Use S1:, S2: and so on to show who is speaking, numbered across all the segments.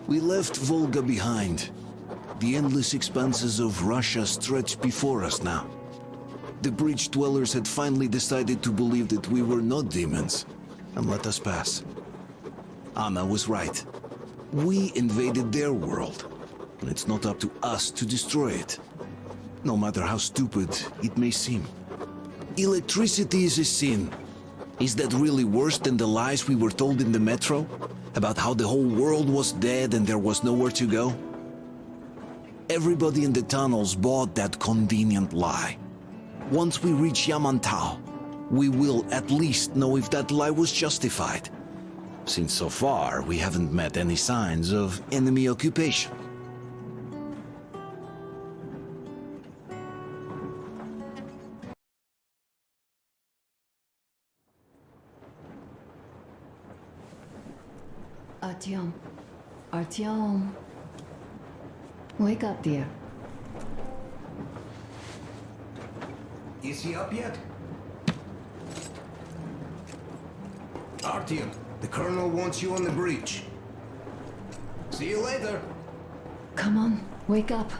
S1: We left Volga behind. The endless expanses of Russia stretched before us now. The bridge dwellers had finally decided to believe that we were not demons, and let us pass. Anna was right. We invaded their world, and it's not up to us to destroy it, no matter how stupid it may seem. Electricity is a sin. Is that really worse than the lies we were told in the metro? About how the whole world was dead and there was nowhere to go? Everybody in the tunnels bought that convenient lie. Once we reach Yamantau, we will at least know if that lie was justified. Since so far, we haven't met any signs of enemy occupation.
S2: Artyom. Artyom. Wake up, dear.
S3: Is he up yet? Artyom, the colonel wants you on the bridge. See you later.
S2: Come on, wake up.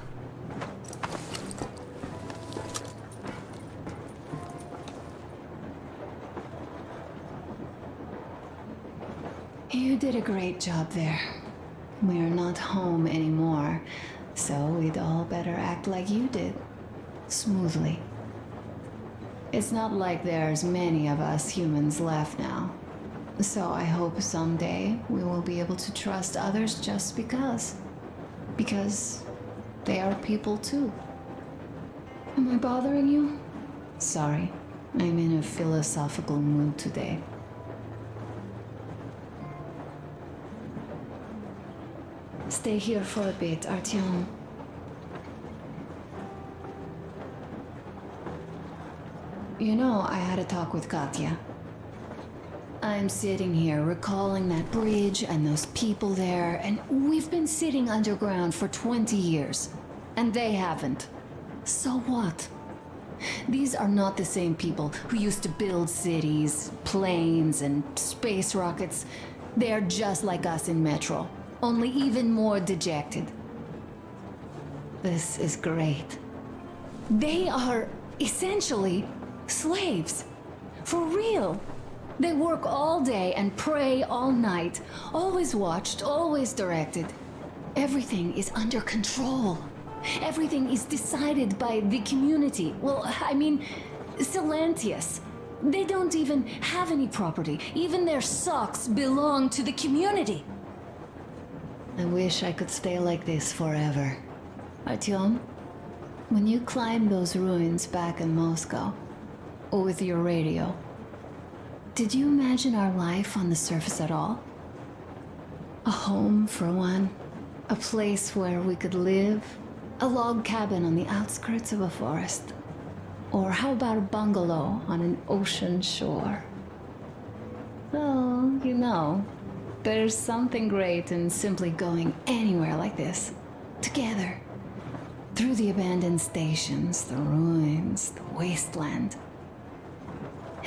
S2: You did a great job there. We're not home anymore, so we'd all better act like you did. Smoothly. It's not like there's many of us humans left now. So I hope someday we will be able to trust others just because. Because they are people too. Am I bothering you? Sorry, I'm in a philosophical mood today. Stay here for a bit, Artyom. You know, I had a talk with Katya. I'm sitting here recalling that bridge and those people there, and we've been sitting underground for 20 years, and they haven't. So what? These are not the same people who used to build cities, planes, and space rockets. They're just like us in Metro, only even more dejected. This is great. They are essentially slaves. For real. They work all day and pray all night. Always watched, always directed. Everything is under control. Everything is decided by the community. Well, I mean, Silantius. They don't even have any property. Even their socks belong to the community. I wish I could stay like this forever. Artyom, when you climbed those ruins back in Moscow, with your radio, did you imagine our life on the surface at all? A home, for one. A place where we could live. A log cabin on the outskirts of a forest. Or how about a bungalow on an ocean shore? Well, you know, there's something great in simply going anywhere like this. Together. Through the abandoned stations, the ruins, the wasteland.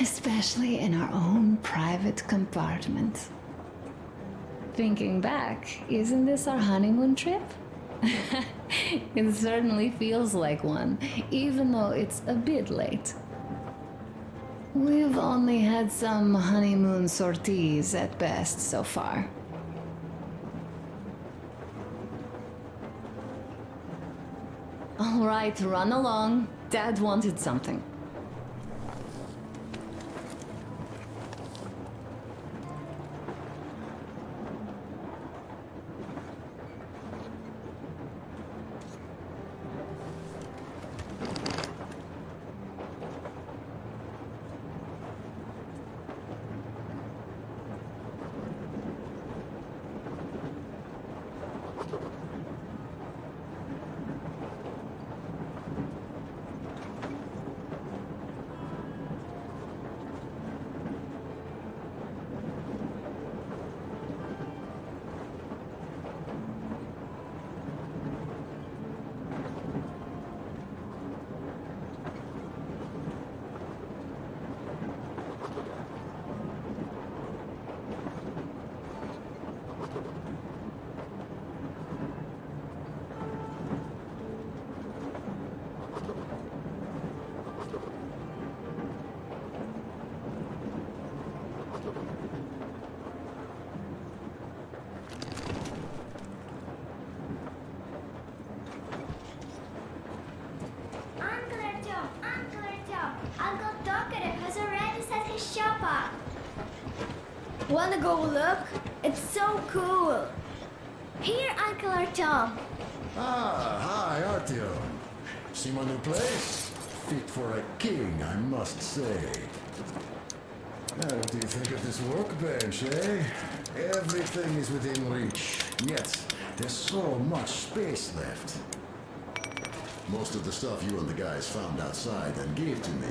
S2: Especially in our own private compartment. Thinking back, isn't this our honeymoon trip? It certainly feels like one, even though it's a bit late. We've only had some honeymoon sorties at best so far. All right, run along. Dad wanted something.
S4: Wanna go look? It's so cool. Here, Uncle Artyom.
S5: Ah, hi, Artyom. See my new place? Fit for a king, I must say. What do you think of this workbench, eh? Everything is within reach, yet there's so much space left. Most of the stuff you and the guys found outside and gave to me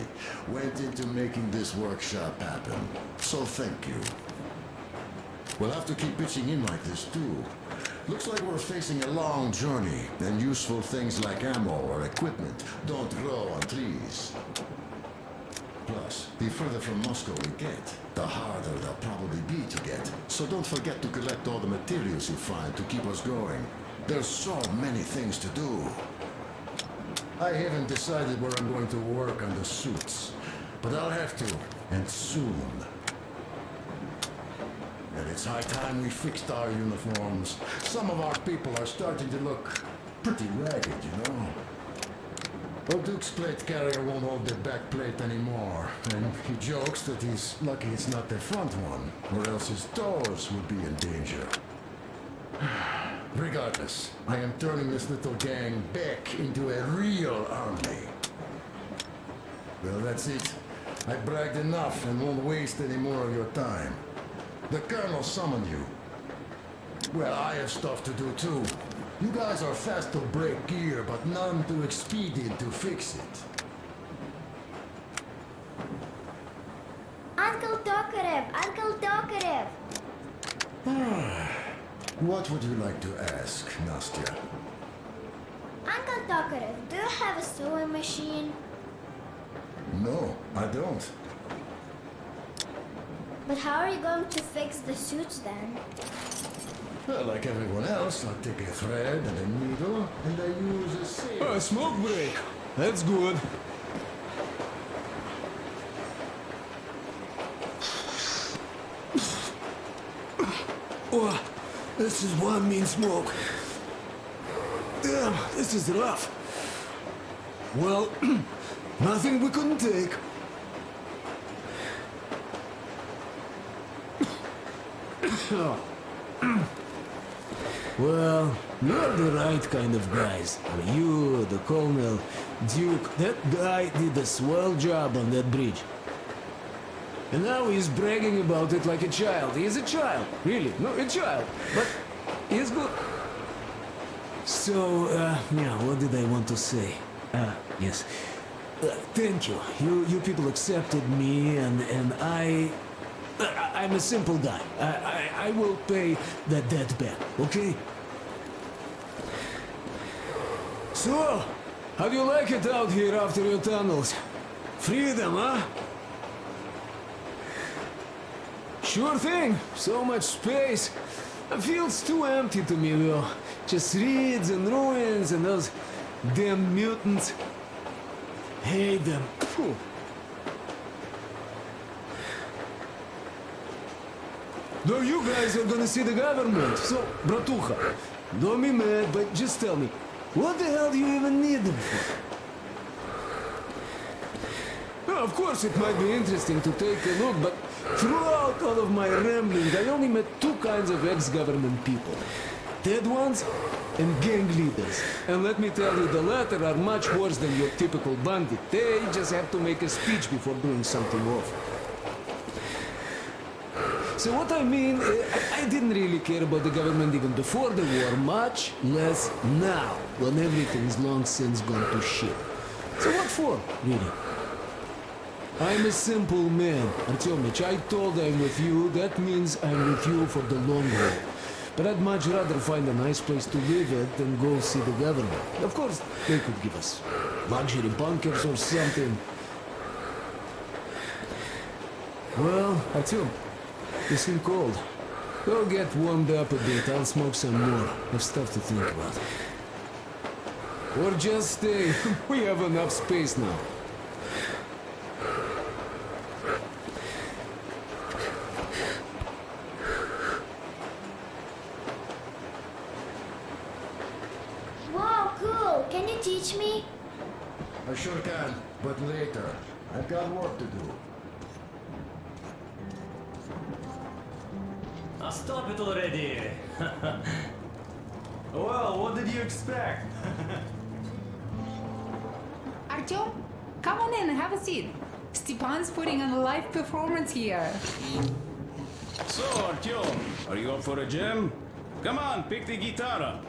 S5: went into making this workshop happen. So thank you. We'll have to keep pitching in like this too. Looks like we're facing a long journey, and useful things like ammo or equipment don't grow on trees. Plus, the further from Moscow we get, the harder they'll probably be to get. So don't forget to collect all the materials you find to keep us going. There's so many things to do. I haven't decided where I'm going to work on the suits, but I'll have to, and soon. And it's high time we fixed our uniforms. Some of our people are starting to look pretty ragged, you know. Old Duke's plate carrier won't hold the back plate anymore, and he jokes that he's lucky it's not the front one, or else his toes would be in danger. Regardless, I am turning this little gang back into a real army. Well, that's it. I bragged enough and won't waste any more of your time. The Colonel summoned you. Well, I have stuff to do too. You guys are fast to break gear, but none too expedient to fix it.
S4: Uncle Tokarev! Uncle Tokarev!
S5: What would you like to ask, Nastya?
S4: Uncle Tokarev, do you have a sewing machine?
S5: No, I don't.
S4: But how are you going to fix the suits then?
S5: Well, like everyone else, I'll take a thread and a needle, and I use a sail.
S6: A smoke break. That's good. Oh, this is one mean smoke. Damn, this is rough. Well, nothing we couldn't take. Well, you're the right kind of guys. You, the Colonel, Duke, that guy did a swell job on that bridge. And now he's bragging about it like a child. He's a child, really, no, a child. But he's good. So, yeah, what did I want to say? Yes. Thank you. You people accepted me, and I'm a simple guy. I will pay that debt back, okay? So, how do you like it out here after your tunnels? Freedom, huh? Sure thing. So much space. It feels too empty to me, though. Just reeds and ruins and those damn mutants. Hate them. Phew. No, you guys are gonna see the government. So, bratucha, don't be mad, but just tell me, what the hell do you even need them for? Well, of course, it might be interesting to take a look, but throughout all of my rambling, I only met two kinds of ex-government people. Dead ones and gang leaders. And let me tell you, the latter are much worse than your typical bandit. They just have to make a speech before doing something awful. So what I mean, I didn't really care about the government even before the war, much less now, when everything's long since gone to shit. So what for, really? I'm a simple man, Artyomich. I told I'm with you, that means I'm with you for the long haul. But I'd much rather find a nice place to live at than go see the government. Of course, they could give us luxury bunkers or something. Well, Artyom, you seem cold. Go get warmed up a bit, I'll smoke some more. Have stuff to think about. Or just stay. We have enough space now.
S4: Wow, cool! Can you teach me?
S5: I sure can, but later. I've got work to do.
S7: stop it already! Well, what did you expect?
S8: Artyom, come on in and have a seat. Stepan's putting on a live performance here.
S9: So, Artyom, are you up for a jam? Come on, pick the guitar up.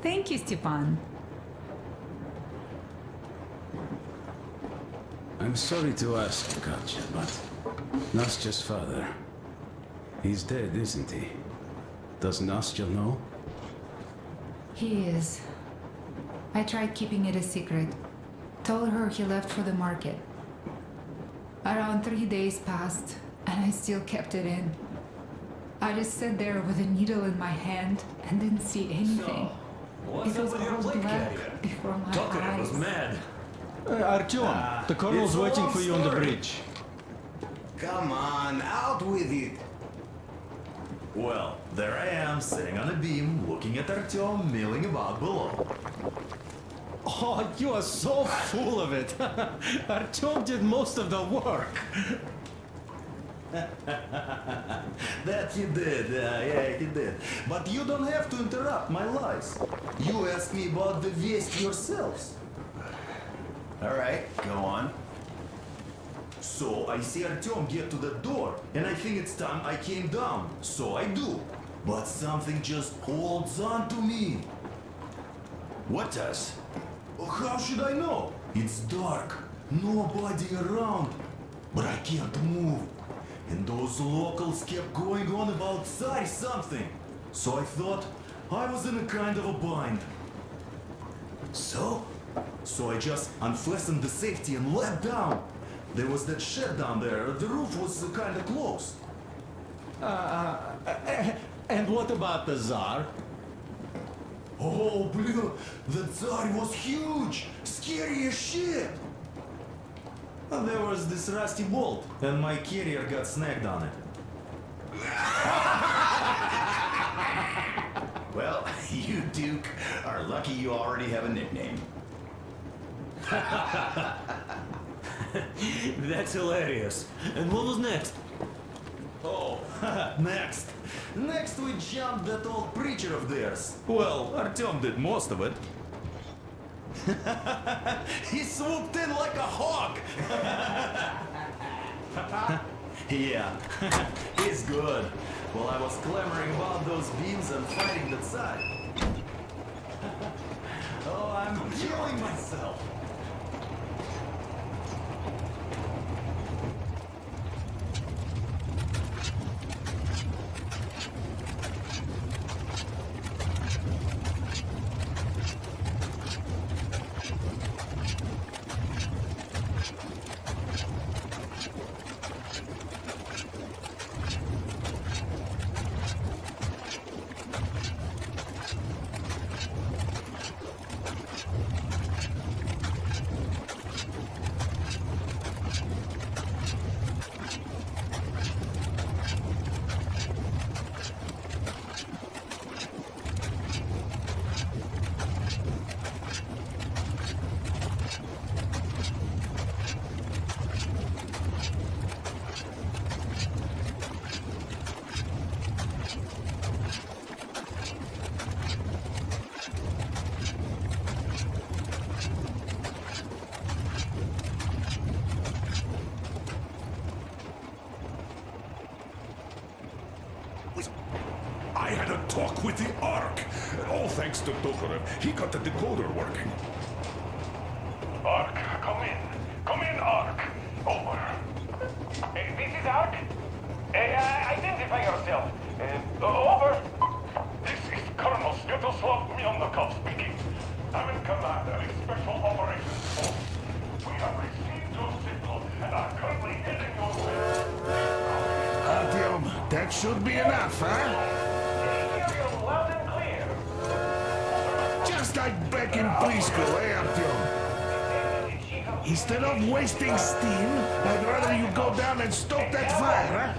S8: Thank you, Stepan.
S9: I'm sorry to ask, Katya, but Nastya's father, he's dead, isn't he? Does Nastya know?
S8: He is. I tried keeping it a secret. Told her he left for the market. Around 3 days passed, and I still kept it in. I just sat there with a needle in my hand and didn't see anything.
S7: What's
S8: It
S7: up
S8: was
S7: with your
S8: all
S7: plate
S8: black
S7: carrier?
S8: before my
S7: Tucker
S8: eyes.
S7: was mad.
S3: Artyom,
S7: the colonel's
S3: it's a
S7: waiting
S3: long
S7: for you on the
S3: story.
S7: bridge.
S3: Come on, out with it.
S10: Well, there I am, sitting on a beam, looking at Artyom milling about below.
S7: Oh, you are so full of it. Artyom did most of the work.
S10: That he did, yeah, he did. But you don't have to interrupt my lies. You asked me about the waste yourselves. Alright, go on. So I see Artyom get to the door, and I think it's time I came down. So I do. But something just holds on to me. What does? How should I know? It's dark, nobody around. But I can't move. And those locals kept going on about sorry something. So I thought I was in a kind of a bind. So I just unfastened the safety and leapt down. There was that shed down there. The roof was kind of closed.
S7: And what about the Tsar?
S10: Oh, blue, the Tsar was huge, scary as shit. And there was this rusty bolt, and my carrier got snagged on it.
S11: Well, you, Duke, are lucky you already have a nickname.
S7: That's hilarious. And what was next?
S10: Oh, next. Next we jumped that old preacher of theirs. Well, Artyom did most of it. He swooped in like a hawk. Yeah, he's good. While I was clamoring about those beams and fighting the Tsar. Oh, I'm killing myself.
S12: I had a talk with the Ark. All thanks to ZOrb. He got the decoder working.
S13: Ark, come in. Come in, Ark. Over. This is Ark. Identify yourself. Over. This is Colonel Skittleslow Mjolnirkov speaking. I'm in command of a special operations force. We have received your signal and are currently heading your way.
S12: Artyom, that should be enough, huh?
S13: Hear you loud and clear.
S12: Just like back in preschool, eh, Artyom? Instead of wasting steam, I'd rather you go down and stoke that fire, huh?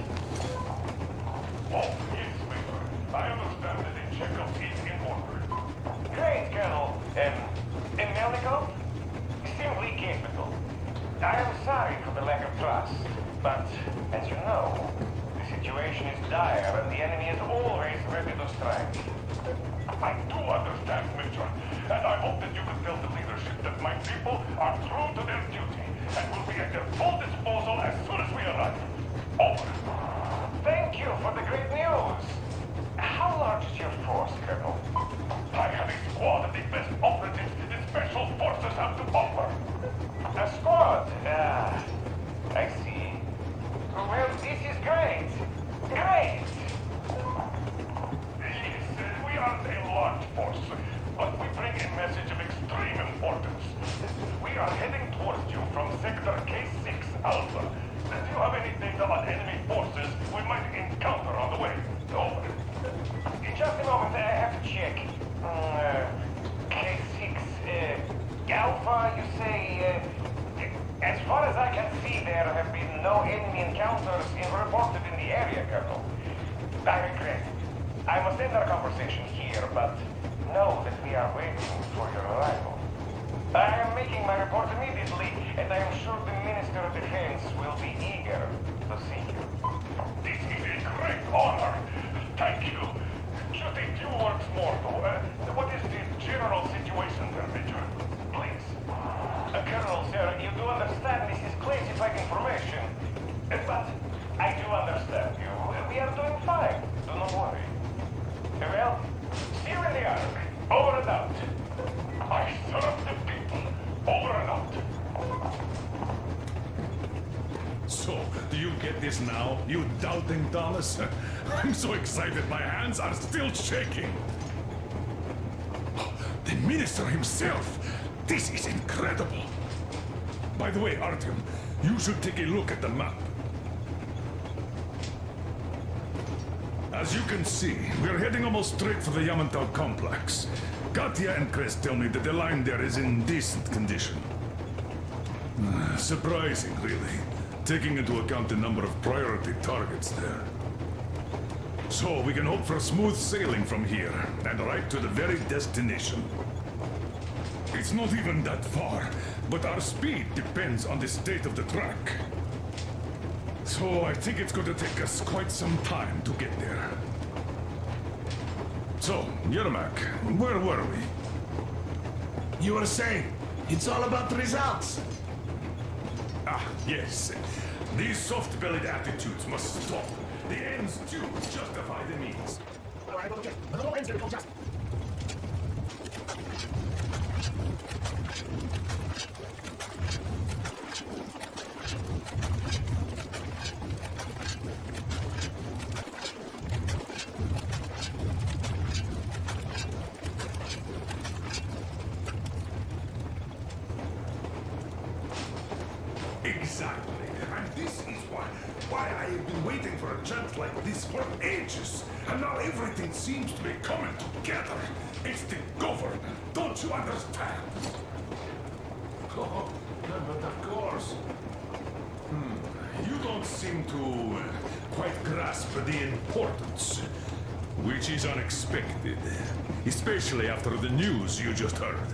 S13: Oh, yes, Major. I understand that the checkup is in order. Great, Colonel. Melnikov? Simply capital. I am sorry for the lack of trust, but as you know, the situation is dire and the enemy is always ready to strike. I do understand, Major, and I hope that you can tell the leadership that my people are true to their duty and will be at their full disposal as soon as we arrive. Over. Thank you for the great news. How large is your force, Colonel? I have a squad of the best operatives the Special Forces have to offer. A squad? I see. Well, this is great. Great! Yes, we aren't a large force, but we bring a message of extreme importance. We are heading towards you from Sector K6 Alpha. Do you have any data on enemy forces we might encounter on the way? Over. In just a moment, I have to check. K6 Alpha, you say? As far as I can see, there have been no enemy encounters reported in the area, Colonel. I regret. I must end our conversation here, but know that we are waiting for your arrival. I am making my report immediately, and I am sure the Minister of Defense will be eager to see you. This is a great honor. Thank you. Just a few words more, though. What is the general situation there, Major? Please. Colonel, sir, you do understand this is classified information. But I do understand you. We are doing fine. Do not worry. Well, see you in the Ark. Over and out. I serve the people. Over and out.
S12: So, do you get this now, you doubting Thomas? I'm so excited my hands are still shaking. The Minister himself! This is incredible! By the way, Artyom, you should take a look at the map. As you can see, we're heading almost straight for the Yamantau complex. Katya and Chris tell me that the line there is in decent condition. Surprising, really, taking into account the number of priority targets there. So we can hope for smooth sailing from here, and right to the very destination. It's not even that far, but our speed depends on the state of the track. So I think it's going to take us quite some time to get there. So, Yermak, where were we?
S11: You were saying, it's all about results.
S12: Ah, yes. These soft-bellied attitudes must stop. The ends do justify the means. Exactly. And this is why I have been waiting for a chance like this for ages. And now everything seems to be coming together. It's the government. Don't you understand? Oh, but of course. You don't seem to quite grasp the importance, which is unexpected. Especially after the news you just heard.